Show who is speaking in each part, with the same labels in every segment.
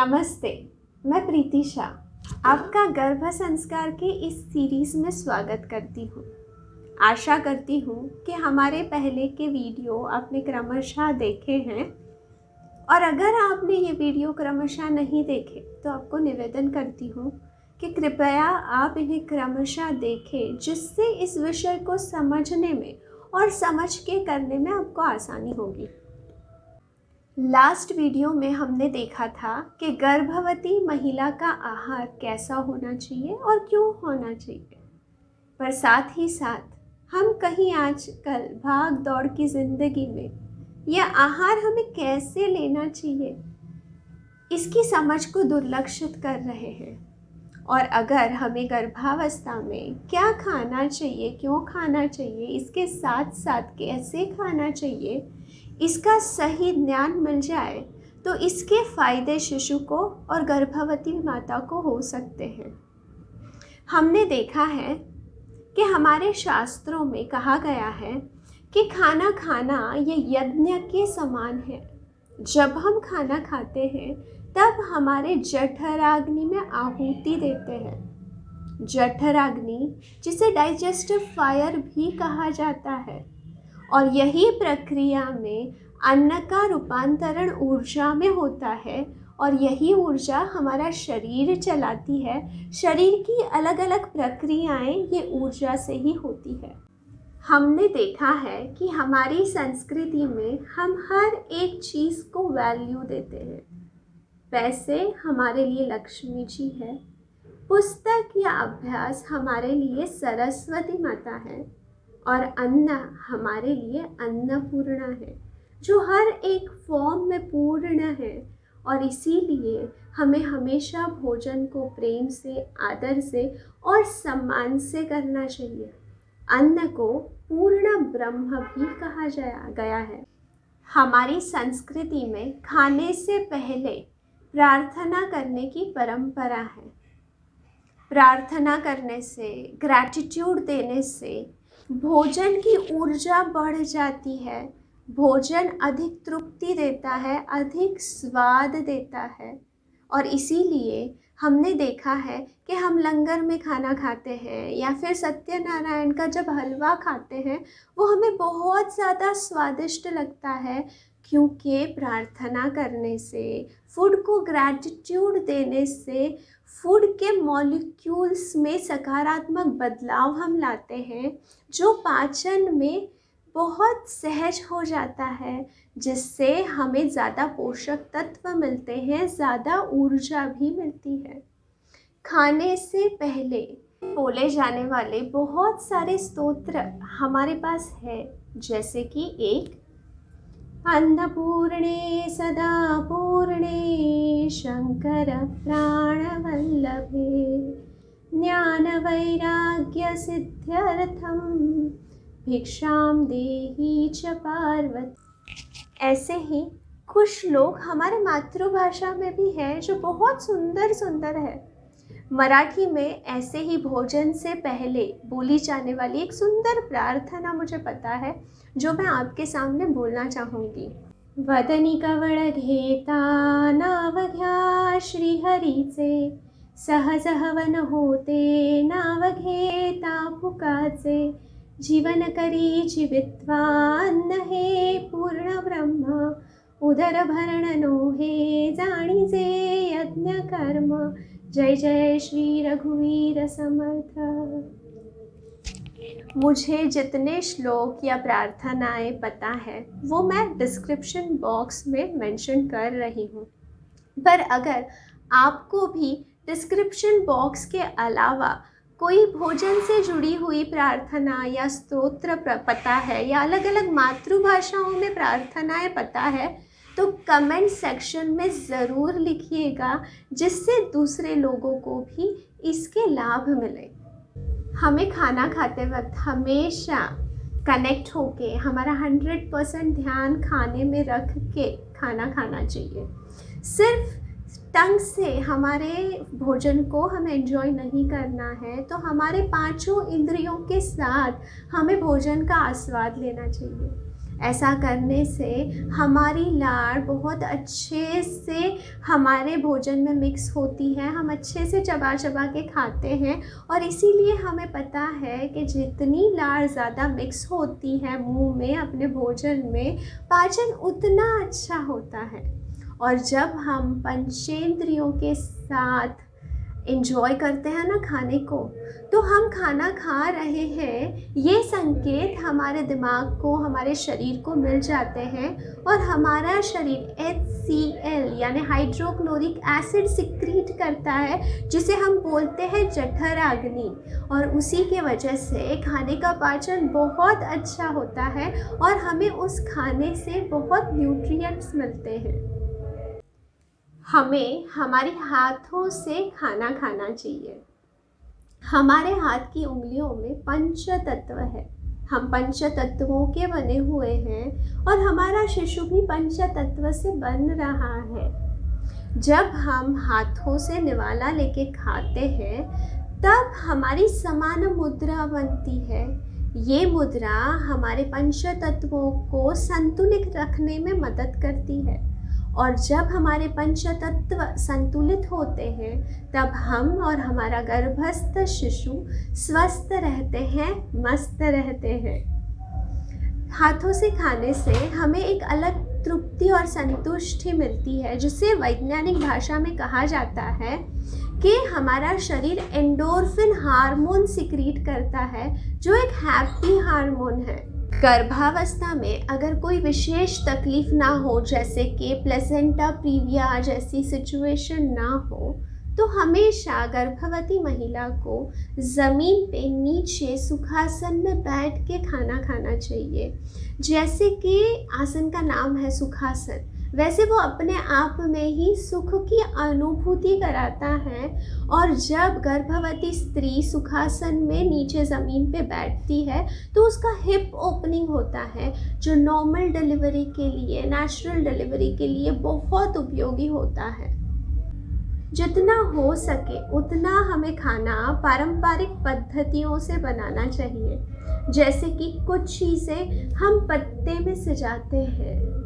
Speaker 1: नमस्ते, मैं प्रीति शाह आपका गर्भ संस्कार के इस सीरीज़ में स्वागत करती हूँ। आशा करती हूँ कि हमारे पहले के वीडियो आपने क्रमशः देखे हैं और अगर आपने ये वीडियो क्रमशः नहीं देखे तो आपको निवेदन करती हूँ कि कृपया आप इन्हें क्रमशः देखें, जिससे इस विषय को समझने में और समझ के करने में आपको आसानी होगी। लास्ट वीडियो में हमने देखा था कि गर्भवती महिला का आहार कैसा होना चाहिए और क्यों होना चाहिए, पर साथ ही साथ हम कहीं आजकल भाग दौड़ की ज़िंदगी में यह आहार हमें कैसे लेना चाहिए इसकी समझ को दुर्लक्षित कर रहे हैं। और अगर हमें गर्भावस्था में क्या खाना चाहिए, क्यों खाना चाहिए, इसके साथ साथ कैसे खाना चाहिए, इसका सही ज्ञान मिल जाए तो इसके फ़ायदे शिशु को और गर्भवती माता को हो सकते हैं। हमने देखा है कि हमारे शास्त्रों में कहा गया है कि खाना खाना ये यज्ञ के समान है। जब हम खाना खाते हैं तब हमारे जठराग्नि में आहुति देते हैं। जठराग्नि, जिसे डाइजेस्टिव फायर भी कहा जाता है, और यही प्रक्रिया में अन्न का रूपांतरण ऊर्जा में होता है और यही ऊर्जा हमारा शरीर चलाती है। शरीर की अलग अलग प्रक्रियाएं ये ऊर्जा से ही होती है। हमने देखा है कि हमारी संस्कृति में हम हर एक चीज़ को वैल्यू देते हैं। पैसे हमारे लिए लक्ष्मी जी है, पुस्तक या अभ्यास हमारे लिए सरस्वती माता है और अन्न हमारे लिए अन्नपूर्णा है, जो हर एक फॉर्म में पूर्ण है। और इसीलिए हमें हमेशा भोजन को प्रेम से, आदर से और सम्मान से करना चाहिए। अन्न को पूर्ण ब्रह्म भी कहा गया है। हमारी संस्कृति में खाने से पहले प्रार्थना करने की परंपरा है। प्रार्थना करने से, ग्रैटिट्यूड देने से भोजन की ऊर्जा बढ़ जाती है। भोजन अधिक तृप्ति देता है, अधिक स्वाद देता है। और इसीलिए हमने देखा है कि हम लंगर में खाना खाते हैं या फिर सत्यनारायण का जब हलवा खाते हैं वो हमें बहुत ज़्यादा स्वादिष्ट लगता है, क्योंकि प्रार्थना करने से, फूड को ग्रैटिट्यूड देने से फूड के मॉलिक्यूल्स में सकारात्मक बदलाव हम लाते हैं, जो पाचन में बहुत सहज हो जाता है, जिससे हमें ज़्यादा पोषक तत्व मिलते हैं, ज़्यादा ऊर्जा भी मिलती है। खाने से पहले बोले जाने वाले बहुत सारे स्तोत्र हमारे पास है, जैसे कि एक अन्नपूर्णे सदा पूर्णे शंकर प्राणवल्लभे ज्ञान वैराग्य सिद्ध्यर्थम भिक्षाम देहि च पार्वती। ऐसे ही कुछ लोग हमारे मातृभाषा में भी हैं जो बहुत सुंदर सुंदर है। मराठी में ऐसे ही भोजन से पहले बोली जाने वाली एक सुंदर प्रार्थना मुझे पता है, जो मैं आपके सामने बोलना चाहूँगी। वदनी कवळ घेता नाव घ्या श्रीहरीचे, सहज हवन होते नाव घेता फुकाचे, जीवन करी जीवित्वा अन्न हे पूर्ण ब्रह्म, उदर भरण नोहे जाणीजे यज्ञ कर्म। जय जय श्री रघुवीर समर्थ। मुझे जितने श्लोक या प्रार्थनाएं पता है वो मैं डिस्क्रिप्शन बॉक्स में मेंशन कर रही हूँ, पर अगर आपको भी डिस्क्रिप्शन बॉक्स के अलावा कोई भोजन से जुड़ी हुई प्रार्थना या स्तोत्र पता है या अलग अलग मातृभाषाओं में प्रार्थनाएं पता है तो कमेंट सेक्शन में ज़रूर लिखिएगा, जिससे दूसरे लोगों को भी इसके लाभ मिले। हमें खाना खाते वक्त हमेशा कनेक्ट होके हमारा 100% ध्यान खाने में रख के खाना खाना चाहिए। सिर्फ टंग से हमारे भोजन को हमें एंजॉय नहीं करना है, तो हमारे पांचों इंद्रियों के साथ हमें भोजन का आस्वाद लेना चाहिए। ऐसा करने से हमारी लार बहुत अच्छे से हमारे भोजन में मिक्स होती है, हम अच्छे से चबा चबा के खाते हैं। और इसीलिए हमें पता है कि जितनी लार ज़्यादा मिक्स होती है मुंह में अपने भोजन में, पाचन उतना अच्छा होता है। और जब हम पंचेंद्रियों के साथ एंजॉय करते हैं ना खाने को, तो हम खाना खा रहे हैं ये संकेत हमारे दिमाग को, हमारे शरीर को मिल जाते हैं और हमारा शरीर HCl यानी हाइड्रोक्लोरिक एसिड सिक्रीट करता है, जिसे हम बोलते हैं जठराग्नि। और उसी के वजह से खाने का पाचन बहुत अच्छा होता है और हमें उस खाने से बहुत न्यूट्रिएंट्स मिलते हैं। हमें हमारे हाथों से खाना खाना चाहिए। हमारे हाथ की उंगलियों में पंच तत्व है, हम पंच तत्वों के बने हुए हैं और हमारा शिशु भी पंच तत्व से बन रहा है। जब हम हाथों से निवाला लेके खाते हैं तब हमारी समान मुद्रा बनती है। ये मुद्रा हमारे पंच तत्वों को संतुलित रखने में मदद करती है। और जब हमारे पंच तत्व संतुलित होते हैं तब हम और हमारा गर्भस्थ शिशु स्वस्थ रहते हैं, मस्त रहते हैं। हाथों से खाने से हमें एक अलग तृप्ति और संतुष्टि मिलती है, जिसे वैज्ञानिक भाषा में कहा जाता है कि हमारा शरीर एंडोर्फिन हार्मोन सिक्रीट करता है, जो एक हैप्पी हार्मोन है। गर्भावस्था में अगर कोई विशेष तकलीफ ना हो, जैसे कि प्लेसेंटा प्रीविया जैसी सिचुएशन ना हो, तो हमेशा गर्भवती महिला को ज़मीन पे नीचे सुखासन में बैठ के खाना खाना चाहिए। जैसे कि आसन का नाम है सुखासन, वैसे वो अपने आप में ही सुख की अनुभूति कराता है। और जब गर्भवती स्त्री सुखासन में नीचे ज़मीन पे बैठती है तो उसका हिप ओपनिंग होता है, जो नॉर्मल डिलीवरी के लिए, नेचुरल डिलीवरी के लिए बहुत उपयोगी होता है। जितना हो सके उतना हमें खाना पारंपरिक पद्धतियों से बनाना चाहिए। जैसे कि कुछ चीज़ें हम पत्ते में सजाते हैं,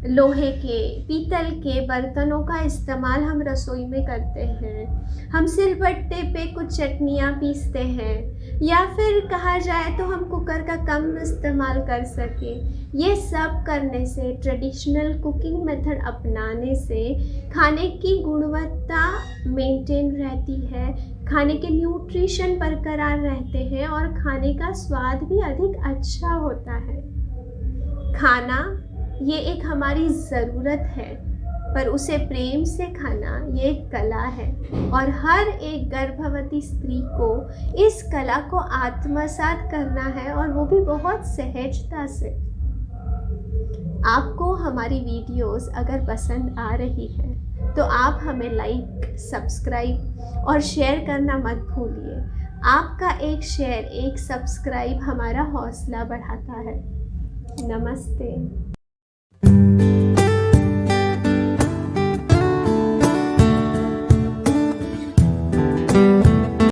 Speaker 1: लोहे के, पीतल के बर्तनों का इस्तेमाल हम रसोई में करते हैं, हम सिलबट्टे पे कुछ चटनियाँ पीसते हैं, या फिर कहा जाए तो हम कुकर का कम इस्तेमाल कर सकें। ये सब करने से, ट्रेडिशनल कुकिंग मेथड अपनाने से खाने की गुणवत्ता मेंटेन रहती है, खाने के न्यूट्रिशन बरकरार रहते हैं और खाने का स्वाद भी अधिक अच्छा होता है। खाना ये एक हमारी ज़रूरत है, पर उसे प्रेम से खाना ये एक कला है और हर एक गर्भवती स्त्री को इस कला को आत्मसात करना है, और वो भी बहुत सहजता से। आपको हमारी वीडियोस अगर पसंद आ रही है तो आप हमें लाइक, सब्सक्राइब और शेयर करना मत भूलिए। आपका एक शेयर, एक सब्सक्राइब हमारा हौसला बढ़ाता है। नमस्ते।